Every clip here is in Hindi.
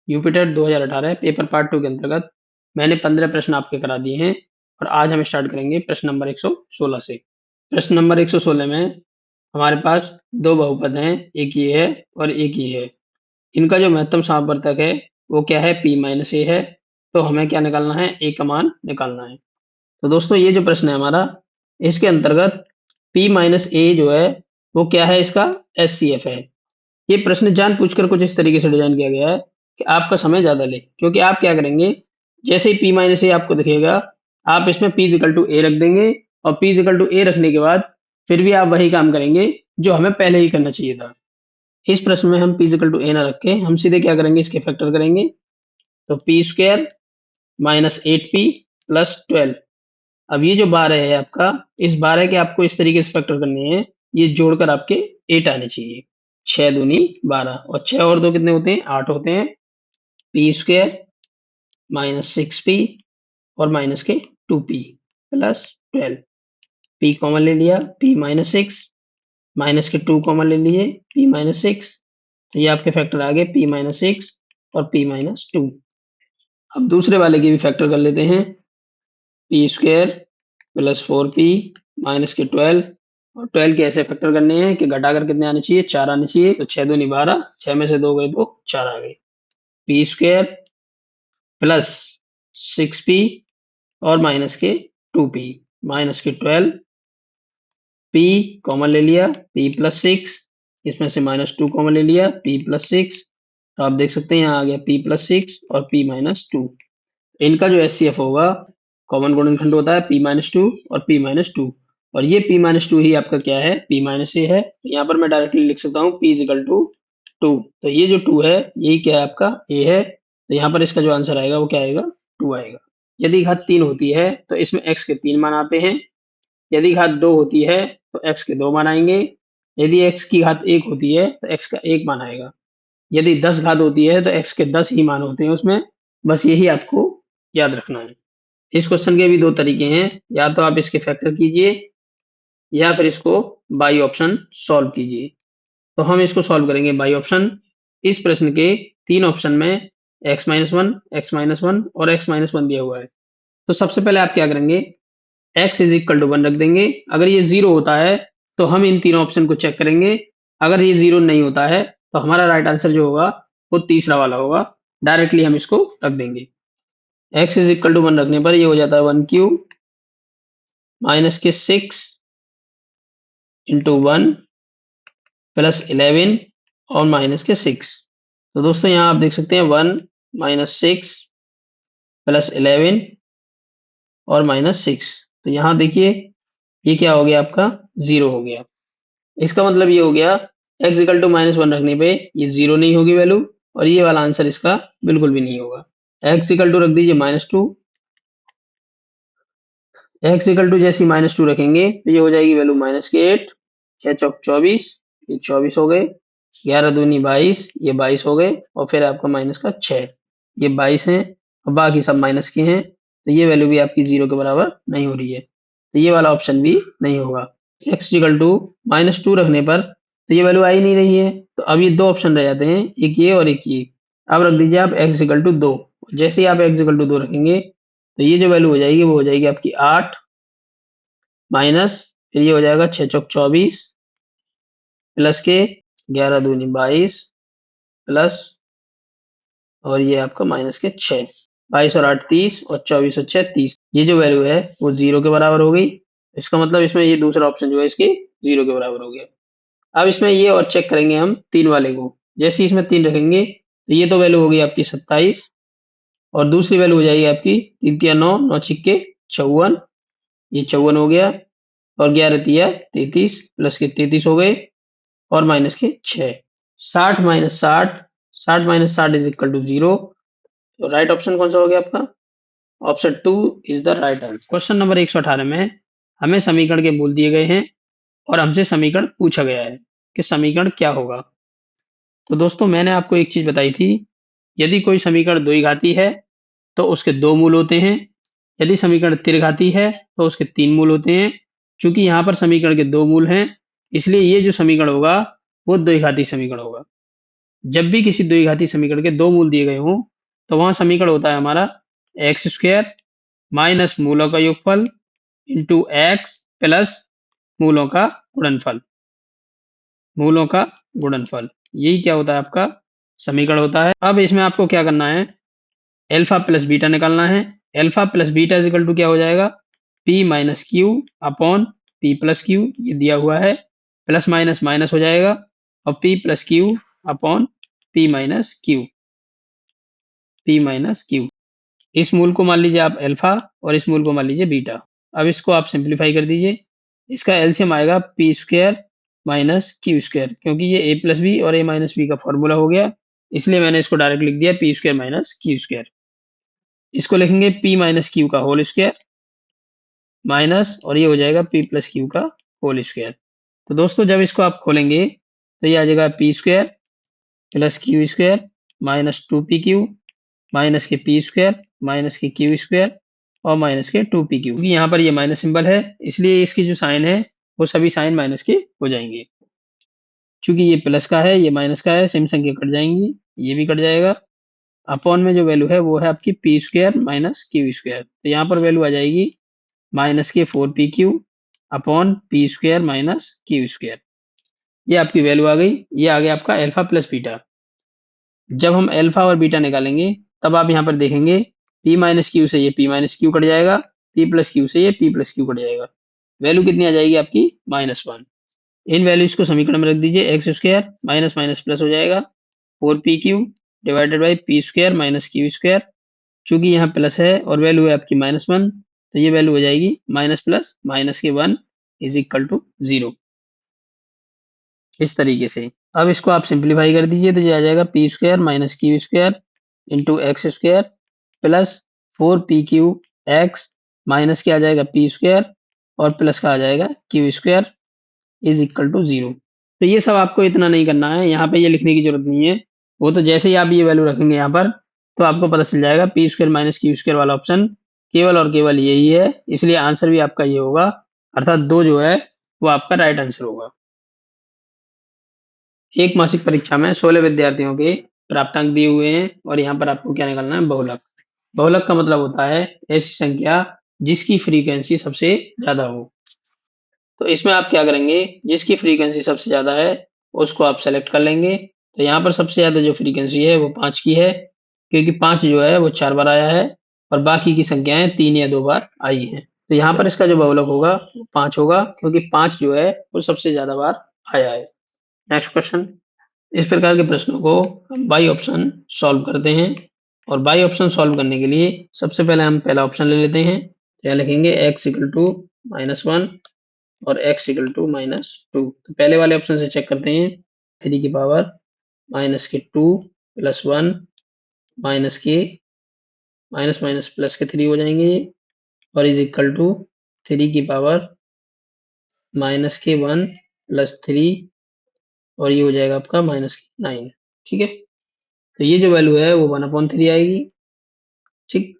यूपिटेट 2018 पेपर पार्ट 2 के अंतर्गत मैंने 15 प्रश्न आपके करा दिए हैं और आज हम स्टार्ट करेंगे प्रश्न नंबर 116 से। प्रश्न नंबर 116 में हमारे पास दो बहुपद हैं, एक ये है और एक ये है। इनका जो महत्तम समापवर्तक है वो क्या है, p माइनस ए है। तो हमें क्या निकालना है, a का मान निकालना है। तो दोस्तों ये जो प्रश्न है हमारा, इसके अंतर्गत p माइनस ए जो है वो क्या है, इसका एचसीएफ है। ये प्रश्न जानबूझकर कुछ इस तरीके से डिजाइन किया गया है कि आपका समय ज्यादा ले, क्योंकि आप क्या करेंगे, जैसे ही p माइनस ए आपको दिखेगा आप इसमें p इक्वल टू ए रख देंगे और p इक्वल टू ए रखने के बाद फिर भी आप वही काम करेंगे जो हमें पहले ही करना चाहिए था। इस प्रश्न में हम p इक्वल टू ए ना रख के हम सीधे क्या करेंगे, इसके फैक्टर करेंगे। तो P square minus 8p plus 12। अब ये जो 12 है आपका, इस 12 के आपको इस तरीके से फैक्टर करने हैं, ये जोड़कर आपके 8 आने चाहिए। 6 दूनी 12 और 6 और 2 कितने होते हैं, 8 होते हैं। पी स्क्वायर माइनस 6p और माइनस के 2p प्लस 12। p कॉमन ले लिया, p माइनस 6 माइनस के 2 कॉमन ले लिए, p माइनस 6। तो ये आपके फैक्टर आ गए p माइनस 6 और p माइनस 2। अब दूसरे वाले की भी फैक्टर कर लेते हैं। P square plus 4p minus के 12 और 12 के ऐसे फैक्टर करने हैं कि घटाकर कितने आने चाहिए, 4 आने चाहिए। तो 6 दूनी 12, 6 में से 2 गए तो 4 आ गए। पी स्क्वायर प्लस 6p और माइनस के 2p माइनस के 12। p कॉमन ले लिया, p प्लस 6, इसमें से माइनस 2 कॉमन ले लिया, p प्लस 6। तो आप देख सकते हैं यहाँ आ गया p प्लस 6 और p माइनस 2। इनका जो एचसीएफ होगा, कॉमन गुणनखंड होता है p माइनस 2 और p माइनस 2। और ये p माइनस 2 ही आपका क्या है, p माइनस ए है। तो यहाँ पर मैं डायरेक्टली लिख सकता हूँ p इजिकल टू 2। तो ये जो 2 है यही क्या है, आपका a है। तो यहाँ पर इसका जो आंसर आएगा वो क्या आएगा, 2 आएगा। यदि घात 3 होती है तो इसमें x के 3 मान आते हैं। यदि घात 2 होती है तो x के 2 मान आएंगे। यदि x की घात 1 होती है तो x का 1 मान आएगा। यदि 10 घात होती है तो x के 10 ही मान होते हैं उसमें। बस यही आपको याद रखना है। इस क्वेश्चन के भी दो तरीके हैं, या तो आप इसके फैक्टर कीजिए या फिर इसको बाई ऑप्शन सॉल्व कीजिए। तो हम इसको सॉल्व करेंगे बाई ऑप्शन। इस प्रश्न के तीन ऑप्शन में x minus one, x minus one और x माइनस वन दिया हुआ है। तो सबसे पहले आप क्या करेंगे, x is equal to one रख देंगे। अगर ये जीरो होता है तो हम इन तीनों ऑप्शन को चेक करेंगे। अगर ये जीरो नहीं होता है तो हमारा राइट आंसर जो होगा वो तीसरा वाला होगा। डायरेक्टली हम इसको रख देंगे। x is equal to one रखने पर ये हो जाता है 1 क्यूब माइनस के 6 इंटू 1 प्लस 11 और माइनस के 6। तो दोस्तों यहाँ आप देख सकते हैं 1 माइनस 6 प्लस 11 और माइनस 6। तो यहाँ देखिए ये क्या हो गया, आपका जीरो हो गया। इसका मतलब ये हो गया x equal to minus one रखने पे ये जीरो नहीं होगी वैल्यू, और ये वाला आंसर इसका बिल्कुल भी नहीं होगा। एक्स इक्वल टू रख दीजिए माइनस 2। एक्स इक्वल टू जैसे माइनस 2 रखेंगे तो ये हो जाएगी वैल्यू माइनस के 8। 6 चौक 24, ये 24 हो गए। 11 दूनी 22, ये 22 हो गए। और फिर आपका माइनस का 6, ये 22 है। और बाकी सब माइनस के हैं, तो ये वैल्यू भी आपकी जीरो के बराबर नहीं हो रही है। तो ये वाला ऑप्शन भी नहीं होगा। एक्स इक्वल टू माइनस 2 रखने पर तो ये वैल्यू आ ही नहीं रही है। तो अब ये दो ऑप्शन रह जाते हैं, एक ये और एक ये। अब रख दीजिए आप एक्स इक्वल टू 2। जैसे ही आप एक्स इक्वल टू 2 रखेंगे तो ये जो वैल्यू हो जाएगी वो हो जाएगी आपकी 8 माइनस, फिर ये हो जाएगा 6 चौक 24 प्लस के 11 दूनी 22 प्लस, और ये आपका माइनस के 6। 22 और 8 30 और 24 और 6 30। ये जो वैल्यू है वो जीरो के बराबर हो गई। इसका मतलब इसमें ये दूसरा ऑप्शन जो है इसके जीरो के बराबर हो गया। अब इसमें ये और चेक करेंगे हम तीन वाले को। जैसे ही इसमें 3 रखेंगे तो ये तो वैल्यू होगी आपकी 27, और दूसरी वैल्यू हो जाएगी आपकी 3 तिया 9, 9 छिक्के 54, ये 54 हो गया। और 11 तिया 33 प्लस के 33 हो गए और माइनस के 6। 60 minus 60, 60 minus 60 is equal to 0। तो राइट ऑप्शन कौन सा हो गया आपका, option 2 is the right answer. Question number 118 में हमें समीकरण के मूल दिए गए हैं और हमसे समीकरण पूछा गया है कि समीकरण क्या होगा। तो दोस्तों मैंने आपको एक चीज बताई थी, यदि कोई समीकरण द्विघाती है तो उसके दो मूल होते हैं। यदि समीकरण त्रिघाती है तो उसके तीन मूल होते हैं। चूंकि यहाँ पर समीकरण के दो मूल हैं, इसलिए ये जो समीकरण होगा वो द्विघाती समीकरण होगा। जब भी किसी द्विघाती समीकरण के दो मूल दिए गए हों तो वहां समीकरण होता है हमारा एक्स स्क्वायर माइनस मूलों का योगफल इंटू एक्स प्लस मूलों का गुणनफल। मूलों का गुणनफल, यही क्या होता है आपका समीकरण होता है। अब इसमें आपको क्या करना है, एल्फा प्लस बीटा निकालना है। Alpha plus beta equal to क्या हो जाएगा, p minus q upon p plus q, ये दिया हुआ है। प्लस माइनस माइनस हो जाएगा और P plus Q upon P minus Q, P minus Q. इस मूल को मान लीजिए आप एल्फा और इस मूल को मान लीजिए बीटा। अब इसको आप सिंप्लीफाई कर दीजिए। इसका एलसीएम आएगा P square minus Q square, क्योंकि ये ए प्लस बी और ए माइनस बी का फॉर्मूला हो गया, इसलिए मैंने इसको डायरेक्ट लिख दिया P square minus Q square. इसको लिखेंगे पी माइनस क्यू का होल स्क्वायर माइनस, और ये हो जाएगा पी प्लस क्यू का होल स्क्वायर। तो दोस्तों जब इसको आप खोलेंगे तो ये आ जाएगा P square plus Q square minus two P Q minus के पी स्क्वायर माइनस के क्यू स्क्वायर और माइनस के टू पी क्यू। क्योंकि यहाँ पर ये माइनस सिंबल है इसलिए इसकी जो साइन है वो सभी साइन माइनस के हो जाएंगे। चूंकि ये प्लस का है ये माइनस का है, सेम संख्या कट जाएंगी, ये भी कट जाएगा। अपॉन में जो वैल्यू है वो है आपकी P square minus Q square, तो यहाँ पर वैल्यू आ जाएगी माइनस के four P Q upon P square minus Q square. ये आपकी वैल्यू आ गई, ये आ गया आपका एल्फा प्लस बीटा। जब हम एल्फा और बीटा निकालेंगे तब आप यहाँ पर देखेंगे पी माइनस क्यू से ये पी माइनस क्यू कट जाएगा, पी प्लस क्यू से ये पी प्लस क्यू कट जाएगा। वैल्यू कितनी आ जाएगी आपकी -1। इन वैल्यूज को समीकरण में रख दीजिए, x square minus minus plus हो जाएगा four P Q divided by P square minus Q square. चूंकि यहाँ प्लस है और वैल्यू है आपकी -1 तो ये वैल्यू हो जाएगी माइनस प्लस माइनस के 1 इज इक्वल टू 0, इस तरीके से। अब इसको आप सिंप्लीफाई कर दीजिए तो ये आ जाएगा P square minus Q square into x square plus four P Q x minus क्या आ जाएगा पी स्क्वायर और प्लस का आ जाएगा q square is equal to 0। तो ये सब आपको इतना नहीं करना है, यहाँ पे ये लिखने की जरूरत नहीं है। वो तो जैसे ही आप ये वैल्यू रखेंगे यहाँ पर तो आपको पता चल जाएगा P square minus Q square वाला ऑप्शन केवल और केवल यही है, इसलिए आंसर भी आपका ये होगा, अर्थात 2 जो है वो आपका राइट आंसर होगा। एक मासिक परीक्षा में 16 विद्यार्थियों के प्राप्तांक दिए हुए हैं और यहाँ पर आपको क्या निकालना है, बहुलक। बहुलक का मतलब होता है ऐसी संख्या जिसकी फ्रीक्वेंसी सबसे ज्यादा हो। तो इसमें आप क्या करेंगे, जिसकी फ्रीक्वेंसी सबसे ज्यादा है उसको आप सेलेक्ट कर लेंगे। तो यहाँ पर सबसे ज्यादा जो फ्रीक्वेंसी है वो 5 की है, क्योंकि 5 जो है वो 4 बार आया है और बाकी की संख्याएं 3 या 2 बार आई हैं। तो यहाँ पर इसका जो बहुलक होगा वो 5 होगा, क्योंकि 5 जो है वो सबसे ज्यादा बार आया है। Next question. इस प्रकार के प्रश्नों को हम बाई ऑप्शन सॉल्व करते हैं, और बाई ऑप्शन सॉल्व करने के लिए सबसे पहले हम पहला ऑप्शन ले लेते हैं। क्या लिखेंगे, एक्स इक्वल टू -1 और x इक्वल टू -2। तो पहले वाले ऑप्शन से चेक करते हैं, 3 की पावर -2 प्लस 1 माइनस के माइनस माइनस प्लस के 3 हो जाएंगे और इज इक्वल टू 3 की पावर -1 प्लस 3 और ये हो जाएगा आपका -9। ठीक है, तो ये जो वैल्यू है वो 1/3 आएगी। ठीक,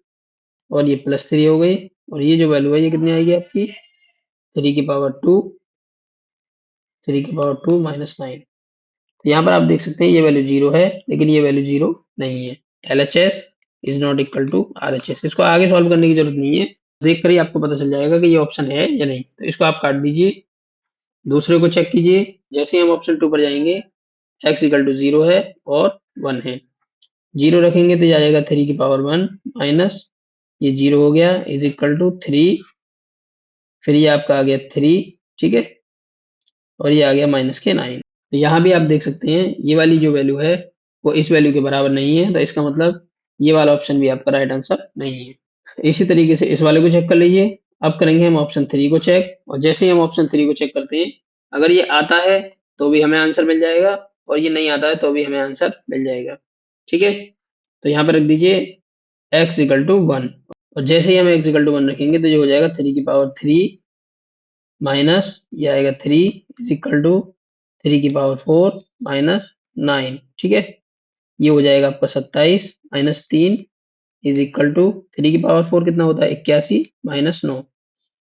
और ये +3 हो गई और ये जो वैल्यू है ये कितनी आएगी आपकी 3 की पावर 2 -9। तो यहाँ पर आप देख सकते हैं ये वैल्यू 0 है, लेकिन ये वैल्यू 0 नहीं है। LHS is not equal to RHS। इसको आगे सॉल्व करने की जरूरत नहीं है, देख कर ही आपको पता चल जाएगा कि ये ऑप्शन है या नहीं। तो इसको आप काट दीजिए, दूसरे को चेक कीजिए। जैसे ही हम ऑप्शन 2 पर जाएंगे x इक्वल टू 0 है और 1 है। 0 रखेंगे तो ये आ जाएगा 3 की पावर 1 माइनस ये 0 हो गया इज इक्वल टू 3, फिर ये आपका आ गया 3। ठीक है, और ये आ गया -9। तो यहाँ भी आप देख सकते हैं ये वाली जो वैल्यू है वो इस वैल्यू के बराबर नहीं है, तो इसका मतलब ये वाला ऑप्शन भी आपका राइट आंसर नहीं है। इसी तरीके से इस वाले को चेक कर लीजिए। अब करेंगे हम ऑप्शन 3 को चेक, और जैसे ही हम ऑप्शन 3 को चेक करते हैं अगर ये आता है तो भी हमें आंसर मिल जाएगा और ये नहीं आता है तो भी हमें आंसर मिल जाएगा। ठीक है, तो यहाँ पर रख दीजिए x इक्वल टू 1, और जैसे ही हम x इक्वल टू 1 रखेंगे तो ये हो जाएगा 3 की पावर 3 माइनस ये आएगा 3 इज इक्वल टू 3 की पावर 4 -9। ठीक है, ये हो जाएगा आपका 27 -3 इज इक्वल टू 3 की पावर 4 कितना होता है 81 -9।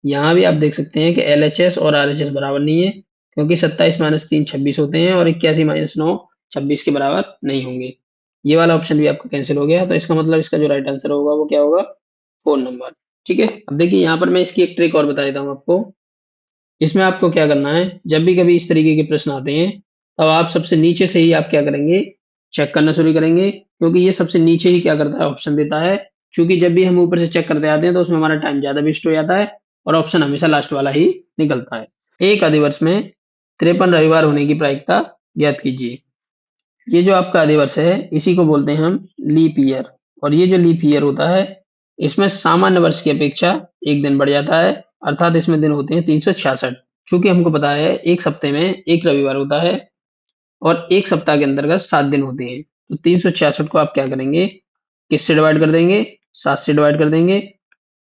यहाँ भी आप देख सकते हैं कि LHS और RHS बराबर नहीं है, क्योंकि 27 -3 26 होते हैं और 81 -9 26 के बराबर नहीं होंगे। ये वाला ऑप्शन भी आपका कैंसिल हो गया, तो इसका मतलब इसका जो राइट आंसर होगा वो क्या होगा, 4 नंबर। ठीक है, अब देखिए यहाँ पर मैं इसकी एक ट्रिक और बता देता हूँ आपको। इसमें आपको क्या करना है, जब भी कभी इस तरीके के प्रश्न आते हैं, तब आप सबसे नीचे से ही आप क्या करेंगे, चेक करना शुरू करेंगे, क्योंकि ये सबसे नीचे ही क्या करता है, ऑप्शन देता है। क्योंकि जब भी हम ऊपर से चेक करते आते हैं तो उसमें हमारा टाइम ज्यादा वेस्ट हो जाता है, और ऑप्शन हमेशा लास्ट वाला ही निकलता है। एक अधिवर्ष में 53 रविवार होने की प्रायिकता ज्ञात कीजिए। ये जो आपका अधिवर्ष है इसी को बोलते हैं हम लीप ईयर। और ये जो लीप ईयर होता है, इसमें सामान्य वर्ष की अपेक्षा एक दिन बढ़ जाता है, अर्थात इसमें दिन होते हैं 366। क्योंकि हमको पता है एक सप्ते में एक रविवार होता है, और एक सप्ताह के अंतर्गत 7 दिन होते हैं। तो 366 को आप क्या करेंगे, किससे डिवाइड कर देंगे, 7 से डिवाइड कर देंगे।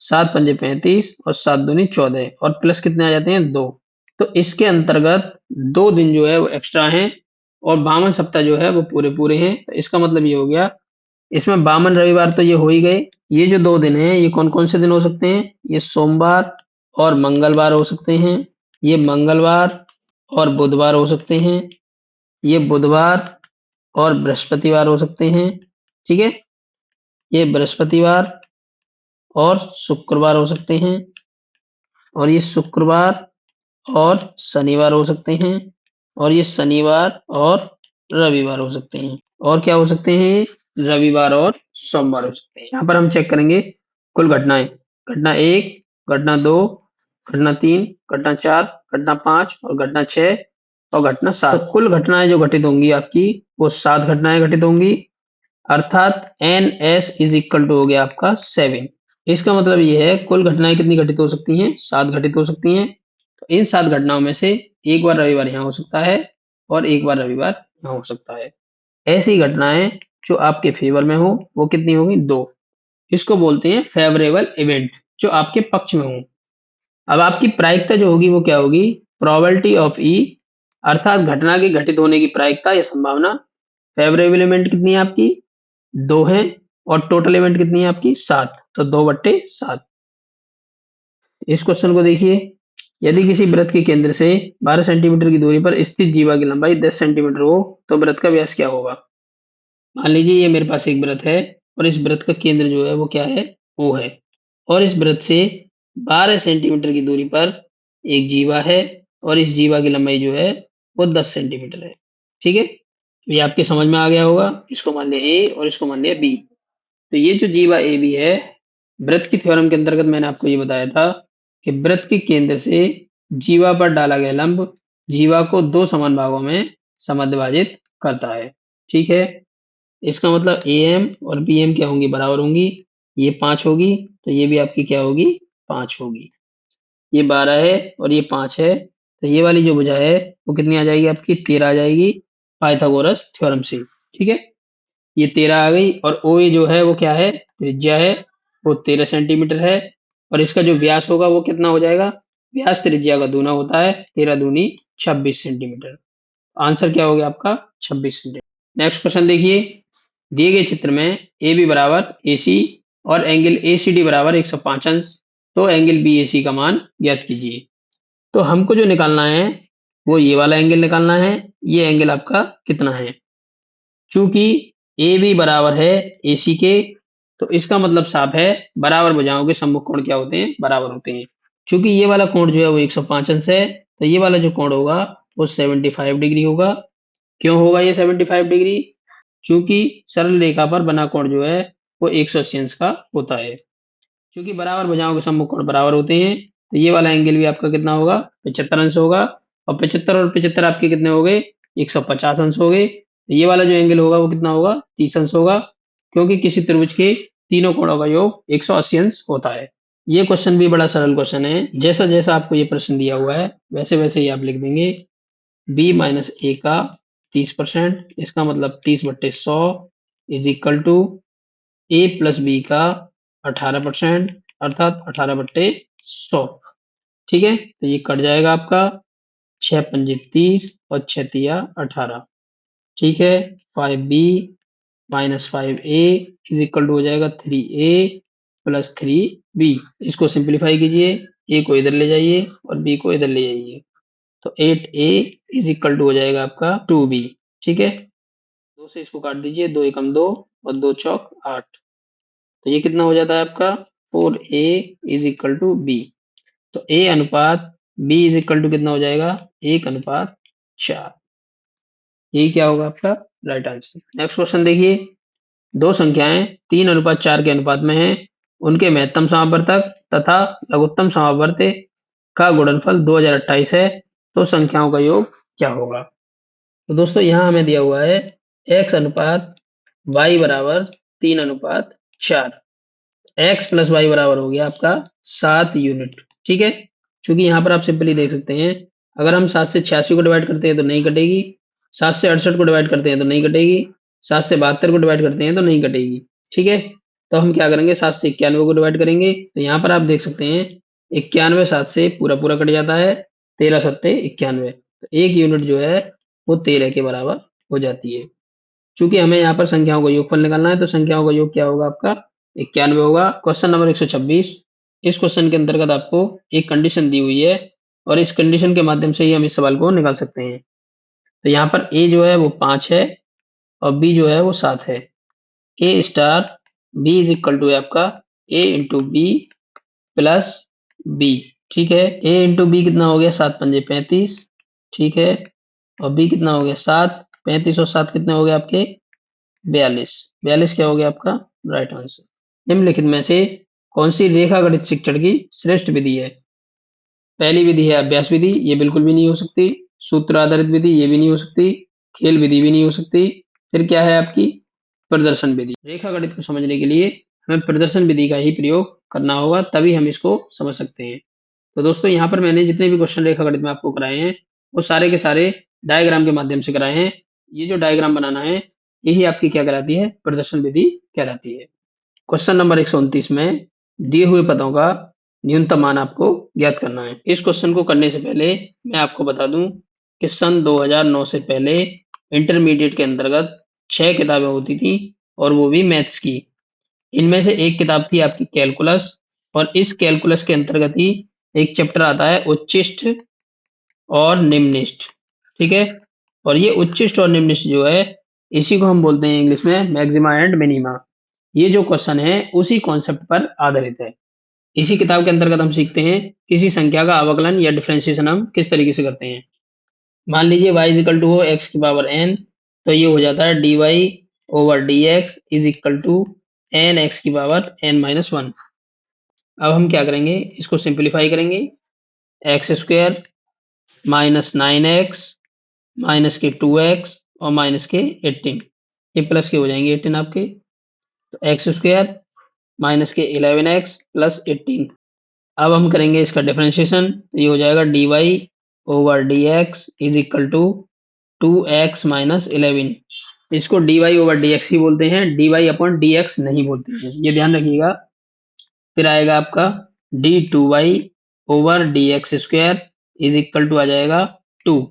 7 पंजे 35 और 7 दूनी 14, और प्लस कितने आ जाते हैं, 2। तो इसके अंतर्गत 2 दिन जो है वो एक्स्ट्रा हैं, और 52 सप्ताह जो है वो पूरे पूरे हैं। तो इसका मतलब ये हो गया, इसमें 52 रविवार तो ये हो ही गए। ये जो 2 दिन हैं ये कौन कौन से दिन हो सकते हैं, ये सोमवार और मंगलवार हो सकते हैं, ये मंगलवार और बुधवार हो सकते हैं, ये बुधवार और बृहस्पतिवार हो सकते हैं। ठीक है, ये बृहस्पतिवार और शुक्रवार हो सकते हैं, और ये शुक्रवार और शनिवार हो सकते हैं, और ये शनिवार और रविवार हो सकते हैं। और क्या हो सकते हैं, रविवार और सोमवार हो सकते हैं। यहाँ पर हम चेक करेंगे कुल घटनाएं। घटना 1, घटना 2, घटना 3, घटना 4, घटना 5 और घटना 6 और घटना 7। तो कुल घटनाएं जो घटित होंगी आपकी, वो 7 घटनाएं घटित होंगी, अर्थात n s is equal to हो गया आपका 7। इसका मतलब ये है कुल घटनाएं कितनी घटित हो सकती हैं, 7 घटित हो सकती हैं। तो इन 7 घटनाओं में से एक बार रविवार यहाँ हो सकता है, और एक बार रविवार यहाँ हो सकता है। ऐसी घटनाएं जो आपके फेवर में हो वो कितनी होगी, 2। इसको बोलते हैं फेवरेबल इवेंट, जो आपके पक्ष में हो। अब आपकी प्रायिकता जो होगी वो क्या होगी, प्रोबेबिलिटी ऑफ ई, अर्थात घटना के घटित होने की प्रायिकता या संभावना। फेवरेबल इवेंट कितनी है आपकी, 2 है, और टोटल इवेंट कितनी है आपकी, 7। तो 2/7। इस क्वेश्चन को देखिए, यदि किसी वृत्त के केंद्र से 12 सेंटीमीटर की दूरी पर स्थित जीवा की लंबाई 10 सेंटीमीटर हो, तो वृत्त का व्यास क्या होगा। मान लीजिए ये मेरे पास एक वृत्त है, और इस वृत्त का केंद्र जो है वो क्या है, O है, और इस वृत्त से 12 सेंटीमीटर की दूरी पर एक जीवा है, और इस जीवा की लंबाई जो है वो 10 सेंटीमीटर है। ठीक है, ये आपके समझ में आ गया होगा। इसको मान लिया ए और इसको मान लिया बी। तो ये जो जीवा ए बी है, वृत्त की थ्योरम के अंतर्गत मैंने आपको ये बताया था कि वृत्त के केंद्र से जीवा पर डाला गया लंब जीवा को 2 समान भागों में समद्विभाजित करता है। ठीक है, इसका मतलब ए एम और बी एम क्या होंगी, बराबर होंगी। ये 5 होगी, तो ये भी आपकी क्या होगी, 5 होगी। ये 12 है और ये 5 है, तो ये वाली जो भुजा है वो कितनी आ जाएगी आपकी, 13 आ जाएगी, पाइथागोरस थ्योरम से। ठीक है, ये 13 आ गई, और ओ ए जो है वो क्या है, त्रिज्या है, वो 13 सेंटीमीटर है, और इसका जो व्यास होगा वो कितना हो जाएगा, व्यास त्रिज्या का दूना होता है, 13 दूनी 26 सेंटीमीटर। आंसर क्या हो गया आपका, 26 सेंटीमीटर। नेक्स्ट क्वेश्चन देखिए, दिए गए चित्र में ए बी बराबर ए सी और एंगल ए सी डी बराबर 105 अंश, तो एंगल बी ए सी का मान ज्ञात कीजिए। तो हमको जो निकालना है वो ये वाला एंगल निकालना है। ये एंगल आपका कितना है, चूंकि ए बी बराबर है ए सी के, तो इसका मतलब साफ है बराबर भुजाओं के सम्मुख कोण क्या होते हैं, बराबर होते हैं। चूंकि ये वाला कोण जो है वो 105 अंश है, तो ये वाला जो कोण होगा वो 75 डिग्री होगा। क्यों होगा ये 75 डिग्री, चूंकि सरल रेखा पर बना कोण जो है वो 180 अंश का होता है। क्योंकि बराबर भुजाओं के सम्मुख कोण बराबर होते हैं, तो ये वाला एंगल भी आपका कितना होगा, 75 अंश होगा। और 75 और 75 आपके कितने हो गए, 150 अंश हो गए। तो ये वाला जो एंगल होगा वो कितना होगा, 30 अंश होगा, क्योंकि किसी त्रिभुज के तीनों कोणों का योग 180 अंश होता है। ये क्वेश्चन भी बड़ा सरल क्वेश्चन है। जैसा जैसा आपको ये प्रश्न दिया हुआ है वैसे वैसे ही आप लिख देंगे। बी माइनस ए का 30%, इसका मतलब 30/100 is equal to a plus b का 18%, अर्थात 18/100। ठीक है, तो ये कट जाएगा आपका, 6 पंजे 30 और 6 तिया 18। ठीक है, 5b minus 5a is equal to हो जाएगा 3a प्लस 3b। इसको सिंप्लीफाई कीजिए, a को इधर ले जाइए और b को इधर ले जाइए, तो 8a इज इक्वल टू हो जाएगा आपका 2b। ठीक है, 2 से इसको काट दीजिए, 2 एकम 2 और 2 चौक 8। तो ये कितना हो जाता है आपका 4a is equal to b. तो a अनुपात b इज इक्वल टू कितना हो जाएगा 1:4। यही क्या होगा आपका राइट आंसर। नेक्स्ट क्वेश्चन देखिए, दो संख्याएं 3:4 के अनुपात में हैं, उनके महत्तम समावर्तक तथा लघुत्तम समावर्त का गुणनफल 2028 है, तो संख्याओं का योग क्या होगा। तो दोस्तों यहाँ हमें दिया हुआ है x अनुपात y बराबर 3:4। x प्लस वाई बराबर हो गया आपका 7 यूनिट। ठीक है, क्योंकि यहाँ पर आप सिंपली देख सकते हैं, अगर हम 7 से 86 को डिवाइड करते हैं तो नहीं कटेगी, 7 से 68 को डिवाइड करते हैं तो नहीं कटेगी, 7 से 72 को डिवाइड करते हैं तो नहीं कटेगी। ठीक है, तो हम क्या करेंगे 7 से 91 को डिवाइड करेंगे, तो यहाँ पर आप देख सकते हैं 91 7 से पूरा पूरा कट जाता है, 13 सत्ते 91, तो 1 यूनिट जो है वो 13 के बराबर हो जाती है। चूंकि हमें यहाँ पर संख्याओं का योगफल निकालना है, तो संख्याओं का योग क्या होगा आपका 91 होगा। क्वेश्चन नंबर 126, इस क्वेश्चन के अंतर्गत आपको एक कंडीशन दी हुई है और इस कंडीशन के माध्यम से ही हम इस सवाल को निकाल सकते हैं। तो यहाँ पर a जो है वो 5 है और b जो है वो 7 है। a star b is equal to है आपका a into b plus b। ठीक है, a इंटू बी कितना हो गया 7 पंजे 35। ठीक है, और b कितना हो गया 7, 35 और 7 कितने हो गए आपके 42। 42 क्या हो गया आपका राइट आंसर। निम्नलिखित में से कौन सी रेखा गणित शिक्षण की श्रेष्ठ विधि है। पहली विधि है अभ्यास विधि, ये बिल्कुल भी नहीं हो सकती। सूत्र आधारित विधि, ये भी नहीं हो सकती। खेल विधि भी नहीं हो सकती। फिर क्या है आपकी प्रदर्शन विधि। रेखा गणित को समझने के लिए हमें प्रदर्शन विधि का ही प्रयोग करना होगा, तभी हम इसको समझ सकते हैं। तो दोस्तों यहाँ पर मैंने जितने भी क्वेश्चन रेखा गणित में आपको कराए हैं वो सारे के सारे डायग्राम के माध्यम से कराए हैं। ये जो डायग्राम बनाना है यही आपकी क्या कहलाती है प्रदर्शन विधि कहलाती है। क्वेश्चन नंबर 129 में दिए हुए पदों का न्यूनतम मान आपको ज्ञात करना है। इस क्वेश्चन को करने से पहले मैं आपको बता दूं कि सन 2009 से पहले इंटरमीडिएट के अंतर्गत 6 किताबें होती थी और वो भी मैथ्स की। इनमें से एक किताब थी आपकी कैलकुलस, और इस कैलकुलस के अंतर्गत ही एक चैप्टर आता है उच्चिष्ट और निम्निष्ठ। ठीक है, और ये उच्चिष्ट और निम्निष्ठ जो है इसी को हम बोलते हैं इंग्लिश में मैक्सिमा एंड मिनिमा। ये जो क्वेश्चन है उसी कॉन्सेप्ट पर आधारित है। इसी किताब के अंतर्गत हम सीखते हैं किसी संख्या का अवकलन या डिफरेंशिएशन हम किस तरीके से करते हैं। मान लीजिए y इज इक्वल टू हो एक्स की पावर n, तो ये हो जाता है dy over d x is equal to n x की पावर n-1। अब हम क्या करेंगे इसको सिंप्लीफाई करेंगे, x square minus 9x minus के 2x और माइनस के 18, ये प्लस के हो जाएंगे 18 आपके। तो एक्स स्क्वायर माइनस के 11x प्लस 18। अब हम करेंगे इसका डिफरेंशिएशन, तो ये हो जाएगा d y over d x is equal to 2x minus 11। इसको d y over d x ही बोलते हैं, d y upon d x नहीं बोलते हैं, ये ध्यान रखिएगा। फिर आएगा आपका d two y over d x square is equal to आ जाएगा 2।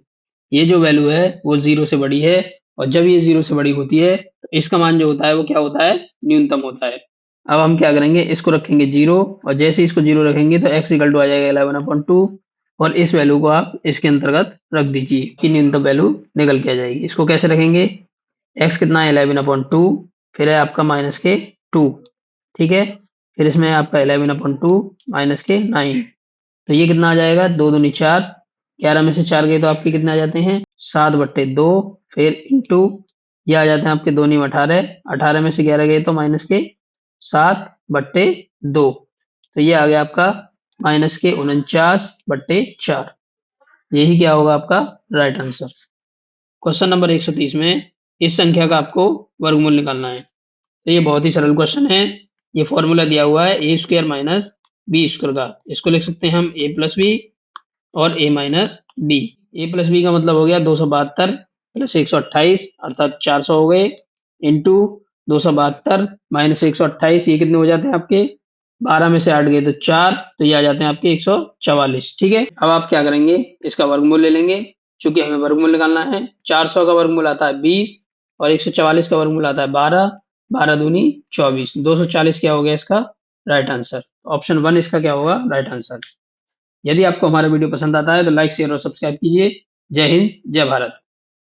ये जो वैल्यू है वो 0 से बड़ी है, और जब ये 0 से बड़ी होती है तो इसका मान जो होता है वो क्या होता है न्यूनतम होता है। अब हम क्या करेंगे इसको रखेंगे 0, और जैसे इसको 0 रखेंगे तो x इक्वल टू आ जाएगा 11/2, और इस वैल्यू को आप इसके अंतर्गत रख दीजिए कि न्यूनतम वैल्यू निकल के आ जाएगी। इसको कैसे रखेंगे, x कितना है 11/2, फिर है आपका माइनस के 2। ठीक है, फिर इसमें आपका 11/2 माइनस के 9, तो ये कितना आ जाएगा 2 दूनी 4, 11 में से 4 गए तो आपके कितने आ जाते हैं 7/2, फिर इंटू ये आ जाते हैं आपके 2 नी 18, 18 में से 11 गए तो माइनस के 7/2, तो ये आ गया आपका माइनस के 49/4। यही क्या होगा आपका राइट आंसर। क्वेश्चन नंबर 130 में इस संख्या का आपको वर्गमूल निकालना है। तो ये बहुत ही सरल क्वेश्चन है। ये फॉर्मूला दिया हुआ है ए स्क्वायर माइनस बी स्क्वायर का, इसको लिख सकते हैं हम ए प्लस बी और ए माइनस बी। ए प्लस बी का मतलब हो गया 272 प्लस 128 अर्थात 400 हो गए, इंटू 272 माइनस 128, ये कितने हो जाते हैं आपके 12 में से 8 गए तो 4, तो ये आ जाते हैं आपके 144। ठीक है, अब आप क्या करेंगे इसका वर्गमूल ले लेंगे, क्योंकि हमें वर्गमूल निकालना है। 400 का वर्गमूल आता है 20 और 144 का वर्गमूल आता है 12, 12 दूनी 24, 240 क्या हो गया इसका राइट आंसर। ऑप्शन 1 इसका क्या होगा राइट आंसर। यदि आपको हमारा वीडियो पसंद आता है तो लाइक शेयर और सब्सक्राइब कीजिए। जय हिंद जय भारत।